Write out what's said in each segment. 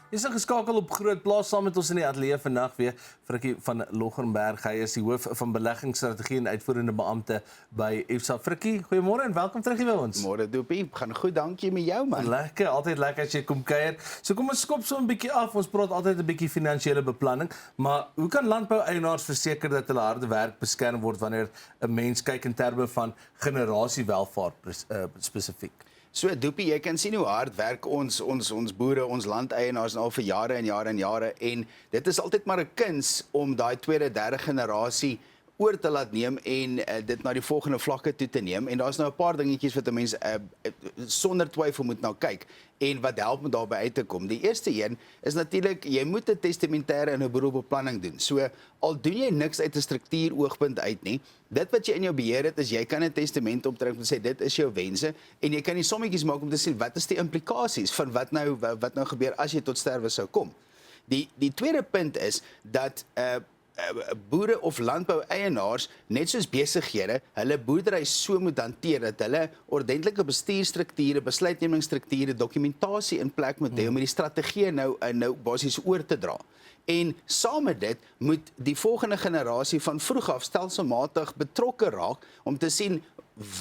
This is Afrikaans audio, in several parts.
Jy is geskakel op Groot Plaas saam met ons in die ateljee vandag weer Frikkie van Loggerenberg. Hy is die hoof van beleggingsstrategie en uitvoerende beampte by IFSA. Frikkie, goeiemôre en welkom terug hier by ons. Môre Doopie, gaan goed, dankie met jou man. Lekker, altyd lekker as jy kom kuier. So kom ons skop so 'n bietjie af. Ons praat altyd 'n bietjie finansiële beplanning, maar hoe kan landboueienaars verseker dat hulle harde werk beskerm word wanneer 'n mens kyk in terme van generasiewelvaart spesifiek? So Doopie, jy kan sien hoe hard werk ons boere, ons landeienaars al vir jare en jare en jare en dit is altyd maar 'n kuns om daai tweede, derde generasie oor te laat neem en dit na die volgende vlakke toe te neem. En daar's nou 'n paar dingetjies wat 'n mens sonder twyfel moet nou kyk en wat help om daarby uit te kom. Die eerste een is natuurlik jy moet 'n testamentêre en 'n boedelbeplanning doen. So al doen jy niks uit 'n struktuuroogpunt uit nie, dit wat jy in jou beheer het is jy kan 'n testament optrek en sê dit is jou wense en jy kan die sommetjies maak om te sien wat is die implikasies van wat nou gebeur as jy tot sterwe sou kom. Die tweede punt is dat boere of landboueienaars, net soos besighede, hulle boerdery so moet hanteer dat hulle ordentlike bestuurstrukture, besluitnemingsstrukture, dokumentasie in plek moet hê om hierdie strategie nou basies oor te dra. En saam met dit moet die volgende generasie van vroeg af stelselmatig betrokke raak om te sien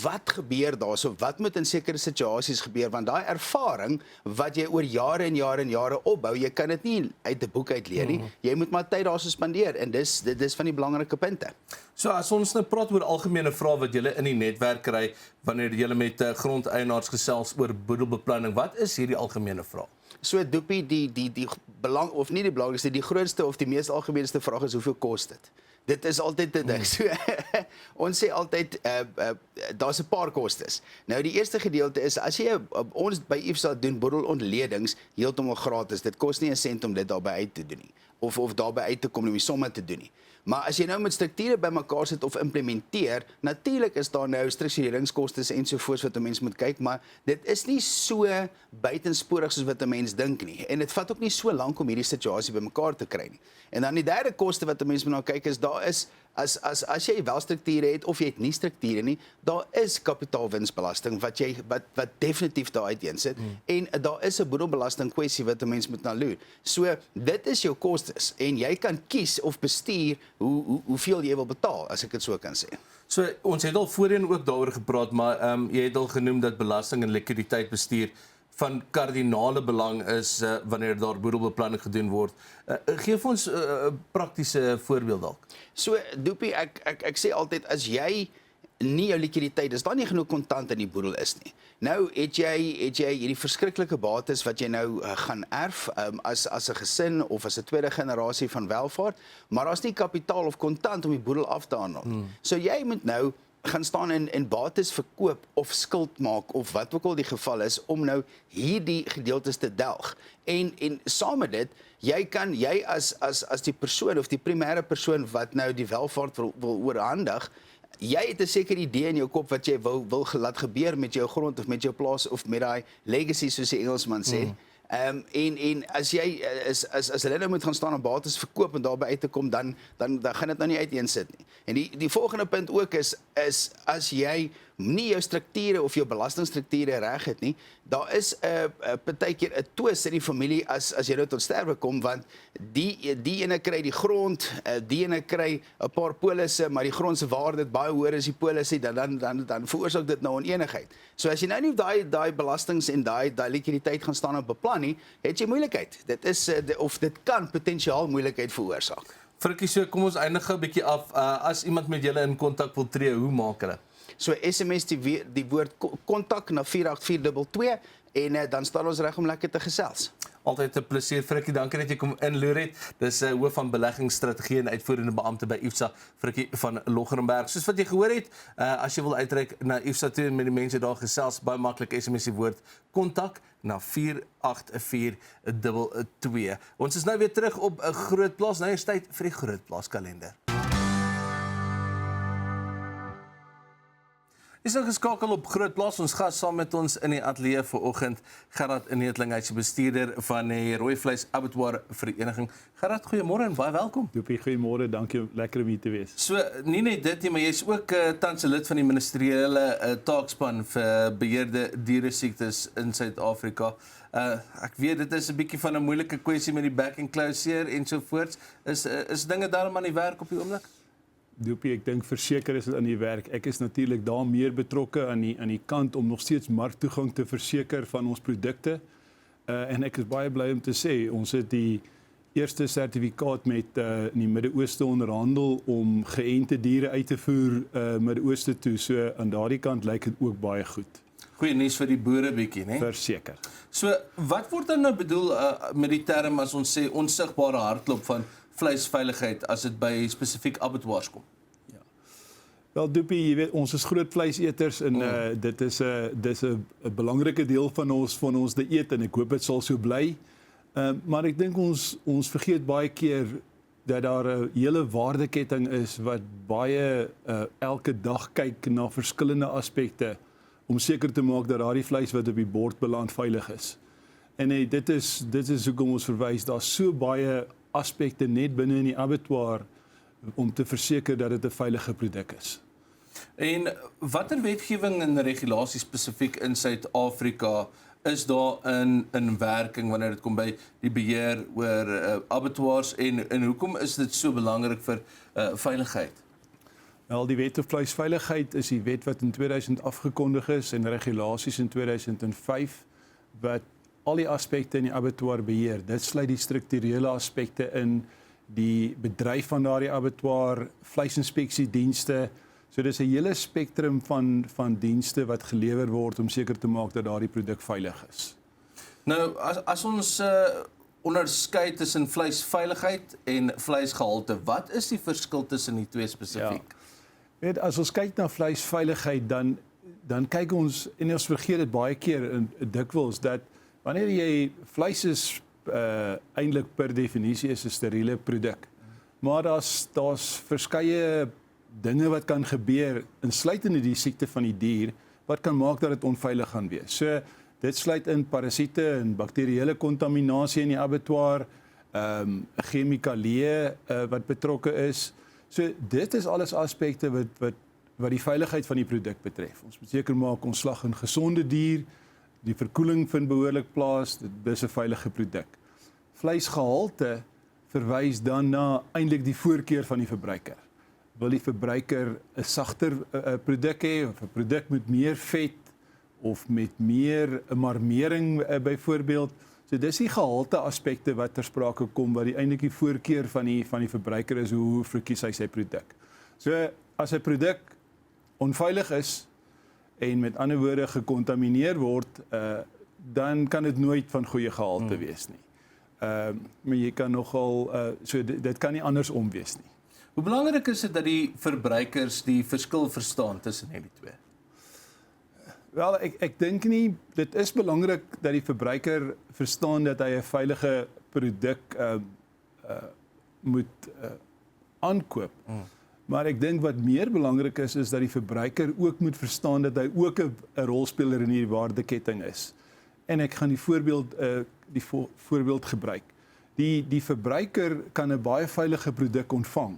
wat gebeur daar, so wat moet in sekere situasies gebeur, want daai ervaring wat jy oor jare en jare en jare opbou, jy kan dit nie uit 'n boek uit leer nie, jy moet maar tyd daar spandeer en dit is van die belangrike punte. So as ons nou praat oor algemene vrae wat julle in die netwerk kry, wanneer julle met grondeienaars gesels oor boedelbeplanning, wat is hierdie algemene vrae? So Doopie, die belang, of nie die belangrikste, die grootste of die mees algemeenste vraag is hoeveel kos dit? Dit is altyd 'n ding. So, ons sê altyd, daar's 'n paar kostes. Nou die eerste gedeelte is, as jy, ons by IFSA doen boedelontledings heeltemal gratis. Dit kos nie 'n sent om dit daarby uit te doen nie. Of daarby uit te kom om die somme te doen nie. Maar as jy nou met strukture bymekaar sit of implementeer, natuurlik is daar nou struktureringskostes ensovoorts wat 'n mens moet kyk, maar dit is nie so buitensporig soos wat 'n mens dink nie. En dit vat ook nie so lank om hierdie situasie bymekaar te kry nie. En dan die derde koste wat 'n mens moet na kyk is, daar is as jy wel strukture het of jy het nie strukture nie, daar is kapitaalwinsbelasting wat definitief daar uiteen sit en daar is 'n boedelbelasting kwessie wat 'n mens moet na loer. So dit is jou kostes en jy kan kies of bestuur hoeveel jy wil betaal, as ek dit so kan sê. So ons het al voorheen ook daaroor gepraat, maar jy het al genoem dat belasting en likwiditeitsbestuur van kardinale belang is wanneer daar boedelbeplanning gedoen word. Geef ons 'n praktiese voorbeeld dalk. So Doopie, ek sê altyd, as jy nie jou likwiditeit, as daar nie genoeg kontant in die boedel is nie. Nou het jy hierdie verskriklike bates wat jy nou gaan erf as 'n gesin of as 'n tweede generasie van welvaart, maar daar's nie kapitaal of kontant om die boedel af te handel. So jy moet nou gaan staan en bates verkoop of skuld maak of wat ook al die geval is om nou hierdie gedeeltes te delg. En saam met dit, jy as die persoon of die primêre persoon wat nou die welvaart wil oorhandig, jy het 'n sekere idee in jou kop wat jy wil laat gebeur met jou grond of met jou plaas of met daai legacy soos die Engelsman sê. En as jy as hulle nou moet gaan staan en bates verkoop en daarby uit te kom, dan gaan dit nou nie uiteensit nie. En die volgende punt ook is as jy nie jou strukture of jou belastingstrukture reg het nie, daar is partykeer 'n twis in die familie as jy nou tot sterwe kom, want die ene kry die grond, die ene kry 'n paar polisse, maar die grond se waarde is baie hoër as die polisse, dan veroorsaak dit nou onenigheid. So as jy nou nie daai belastings en daai likwiditeit gaan staan en beplan nie, het jy moeilikheid. Dit is of dit kan potensiaal moeilikheid veroorsaak. Frikkie, so kom ons eindig 'n bietjie af. As iemand met julle in kontak wil tree, hoe maak hulle? So SMS die woord kontak na 48422 en dan staan ons reg om lekker te gesels. Altyd 'n plesier, Frikkie. Dankie dat jy kom inloer het. Dis hoof van beleggingsstrategie en uitvoerende beampte by IFSA, Frikkie van Loggerenberg. Soos wat jy gehoor het, as jy wil uitreik na IFSA toe en met die mense daar gesels, baie maklik SMS die woord kontak na 48422. Ons is nou weer terug op 'n Groot Plaas. Nou is tyd vir die Groot Plaas kalender. Is nou geskakel op Groot Plaas. Ons gas saam met ons in die ateljee vanoggend, Gerard Inetling, hy's die bestuurder van die Rooi Vleis Abattoir Vereniging. Gerard, goeiemôre en baie welkom. Doopie, goeiemôre, dankie, lekker om hier te wees. So, nie net dit nie, maar jy's ook tans 'n lid van die ministeriële taakspan vir beheerde dieresiektes in Suid-Afrika. Ek weet dit is 'n bietjie van 'n moeilike kwessie met die back and closure en so voorts. Is dinge daarom aan die werk op die oomblik? Doopie, ek dink verseker is dit aan die werk. Ek is natuurlik daar meer betrokke aan die kant om nog steeds marktoegang te verseker van ons produkte. En ek is baie bly om te sê, ons het die eerste sertifikaat met in die Midde-Ooste onderhandel om geënte diere uit te voer Midde-Ooste toe. So aan daardie kant lyk dit ook baie goed. Goeie nuus vir die boere bietjie, né? Verseker. So, wat word dan nou bedoel met die term as ons sê onsigbare hardloop van vleisveiligheid as dit by spesifiek abattoirs kom? Ja. Wel, Doopie, jy weet, ons is groot vleiseters en dit is 'n belangrike deel van ons dieet en ek hoop dit sal so bly. Maar ek dink ons vergeet baie keer dat daar 'n hele waardeketting is wat baie elke dag kyk na verskillende aspekte om seker te maak dat daardie vleis wat op die bord beland veilig is. En dit is hoekom ons verwys, daar's so baie aspekte net binne in die abattoir om te verseker dat dit 'n veilige produk is. En watter wetgewing en regulasies spesifiek in Suid-Afrika is daar in werking wanneer dit kom by die beheer oor abattoirs en hoekom is dit so belangrik vir veiligheid? Wel, die wet op vleisveiligheid is die wet wat in 2000 afgekondig is en regulasies in 2005 wat al die aspekte in die abattoir beheer. Dit sluit die strukturele aspekte in, die bedryf van daardie abattoir, vleisinspeksiedienste. So dis 'n hele spektrum van dienste wat gelewer word om seker te maak dat daardie produk veilig is. Nou, as ons onderskei tussen vleisveiligheid en vleisgehalte, wat is die verskil tussen die twee spesifiek? Ja. Weet, as ons kyk na vleisveiligheid, dan kyk ons, en ons vergeet dit baie keer dikwels, dat wanneer jy vleis is eintlik per definisie is 'n steriele produk. Maar daar's verskeie dinge wat kan gebeur, insluitende die siekte van die dier, wat kan maak dat dit onveilig gaan wees. So dit sluit in parasiete en bakterieële kontaminasie in die abattoir, chemikalieë wat betrokke is. So dit is alles aspekte wat die veiligheid van die produk betref. Ons moet seker maak ons slag 'n gesonde dier, die verkoeling vind behoorlik plaas, dit is 'n veilige produk. Vleisgehalte verwys dan na eintlik die voorkeur van die verbruiker. Wil die verbruiker 'n sagter produk hê of 'n produk met meer vet of met meer marmering byvoorbeeld. So dis die gehalte aspekte wat ter sprake kom wat eintlik die voorkeur van die verbruiker is hoe verkies hy sy produk. So as 'n produk onveilig is en met ander woorde gekontamineer word, dan kan dit nooit van goeie gehalte wees nie. Maar jy kan nogal so dit kan nie andersom wees nie. Hoe belangrik is dit dat die verbruikers die verskil verstaan tussen hierdie twee? Wel, ek dink nie, dit is belangrik dat die verbruiker verstaan dat hy 'n veilige produk moet aankoop. Maar ek dink wat meer belangrik is dat die verbruiker ook moet verstaan dat hy ook 'n rolspeler in hierdie waardeketting is. En ek gaan die voorbeeld gebruik. Die verbruiker kan 'n baie veilige produk ontvang,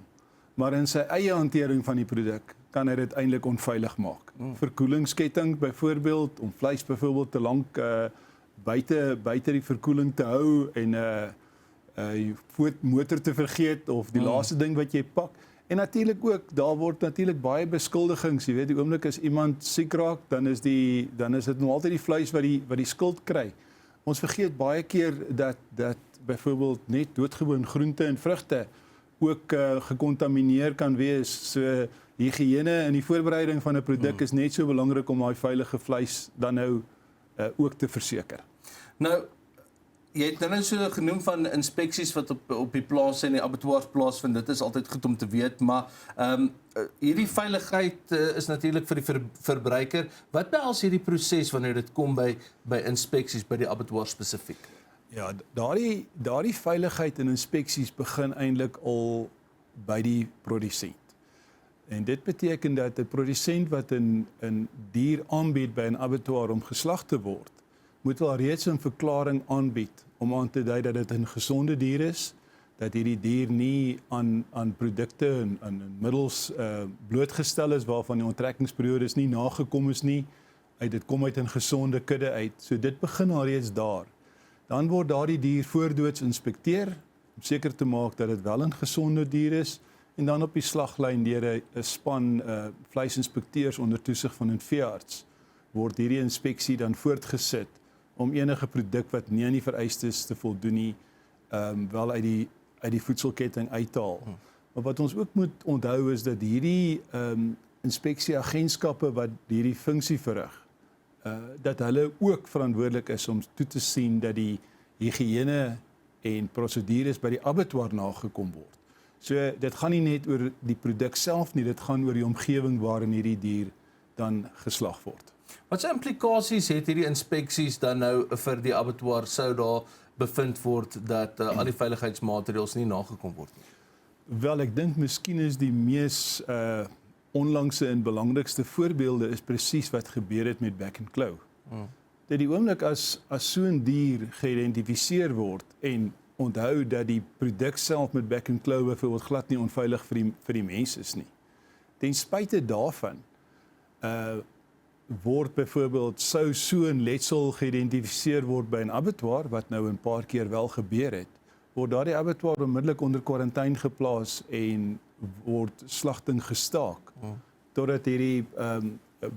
maar in sy eie hantering van die produk kan hy dit eintlik onveilig maak. Verkoelingsketting byvoorbeeld, om vleis byvoorbeeld te lank buite die verkoeling te hou en jou motor te vergeet of die laaste ding wat jy pak. En natuurlik ook, daar word natuurlik baie beskuldigings, jy weet, die oomblik as iemand siek raak, dan is dit nog altyd die vleis wat die skuld kry. Ons vergeet baie keer dat byvoorbeeld net doodgewoon groente en vrugte ook gekontamineer kan wees. So higiëne in die voorbereiding van 'n produk is net so belangrik om daai veilige vleis dan nou ook te verseker. Nou, jy het nou so genoem van inspeksies wat op die plaas en die abattoirs plaasvind. Dit is altyd goed om te weet, maar hierdie veiligheid is natuurlik vir die verbruiker. Wat behels hierdie proses wanneer dit kom by inspeksies by die abattoirs spesifiek? Ja, daardie veiligheid en inspeksies begin eintlik al by die produsent. En dit beteken dat 'n produsent wat 'n dier aanbied by 'n abattoir om geslag te word, moet wel reeds 'n verklaring aanbied om aan te dui dat dit 'n gesonde dier is, dat hierdie dier nie aan produkte en middels blootgestel is waarvan die onttrekkingsperiodes nie nagekom is nie. Dit kom uit 'n gesonde kudde uit. So dit begin al reeds daar. Dan word daardie dier voordoods inspekteer om seker te maak dat dit wel 'n gesonde dier is en dan op die slaglyn deur 'n span vleisinspekteurs onder toesig van 'n veearts word hierdie inspeksie dan voortgesit om enige produk wat nie aan die vereistes te voldoen nie wel uit die voedselketting uit te haal. Maar wat ons ook moet onthou is dat hierdie inspeksieagentskappe wat hierdie funksie verrig, dat hulle ook verantwoordelik is om toe te sien dat die higiëne en prosedures by die abattoir nagekom word. So dit gaan nie net oor die produk self nie, dit gaan oor die omgewing waarin hierdie dier dan geslag word. Wat se implikasies het hierdie inspeksies dan nou vir die abattoir sou daar bevind word dat al die veiligheidsmaatreëls nie nagekom word nie? Wel, ek dink miskien is die mees onlangse en belangrikste voorbeelde is presies wat gebeur het met Back and Claw. Dat die oomblik as so 'n dier geïdentifiseer word en onthou dat die produk self met Back and Claw byvoorbeeld glad nie onveilig vir die mens is nie. Ten spyte daarvan word byvoorbeeld sou so 'n letsel geïdentifiseer word by 'n abattoir wat nou 'n paar keer wel gebeur het, word daardie abattoir onmiddellik onder kwarantyne geplaas en word slagting gestaak totdat hierdie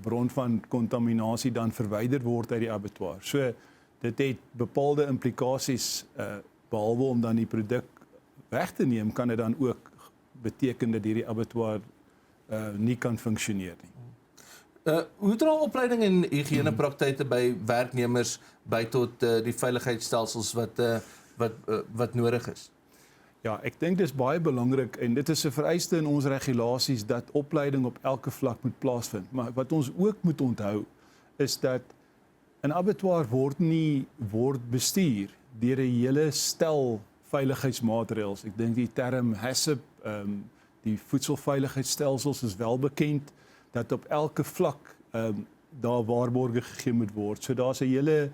bron van kontaminasie dan verwyder word uit die abattoir. So dit het bepaalde implikasies behalwe om dan die produk weg te neem, kan dit dan ook beteken dat hierdie abattoir nie kan funksioneer nie. Hoe dra opleiding en higiënepraktyke by werknemers by tot die veiligheidsstelsels wat nodig is? Ja, ek dink dis baie belangrik en dit is 'n vereiste in ons regulasies dat opleiding op elke vlak moet plaasvind. Maar wat ons ook moet onthou is dat 'n abattoir word bestuur deur 'n hele stel veiligheidsmaatreëls. Ek dink die term HACCP, die voedselveiligheidsstelsels is wel bekend dat op elke vlak daar waarborge gegee moet word. So daar's 'n hele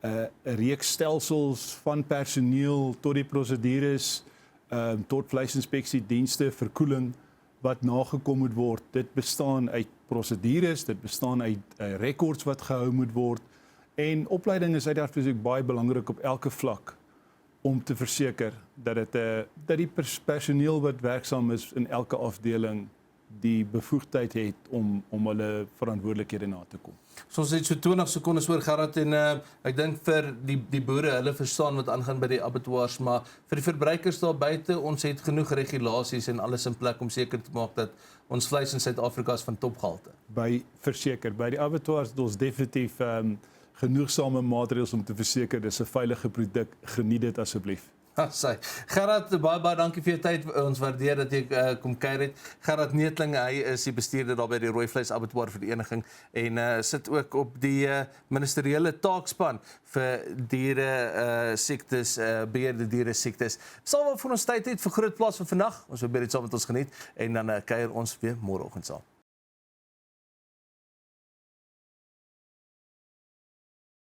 'n reeks stelsels van personeel tot die prosedures tot vleisinspeksiedienste, verkoeling wat nagekom moet word. Dit bestaan uit prosedures, dit bestaan uit rekords wat gehou moet word en opleiding is uiteraard baie belangrik op elke vlak om te verseker dat die personeel wat werksaam is in elke afdeling die bevoegdheid het om hulle verantwoordelikhede na te kom. So ons het so 20 sekondes oor Gerard en ek dink vir die boere, hulle verstaan wat aangaan by die abattoirs, maar vir die verbruikers daar buite, ons het genoeg regulasies en alles in plek om seker te maak dat ons vleis in Suid-Afrika is van topgehalte. Verseker, by die abattoirs het ons definitief genoegsame maatreëls om te verseker dis 'n veilige produk. Geniet dit asseblief. Gerard, baie dankie vir jou tyd. Ons waardeer dat jy kom kuier het. Gerard Neethling, hy is die bestuurder daar by die Rooi Vleis Abattoir Vereniging en sit ook op die ministeriële taakspan vir diere siektes, beheerde diere siektes. Sal wel vir ons tyd het vir Groot Plaas vir vandag. Ons probeer dit saam met ons geniet en dan kuier ons weer môreoggend saam.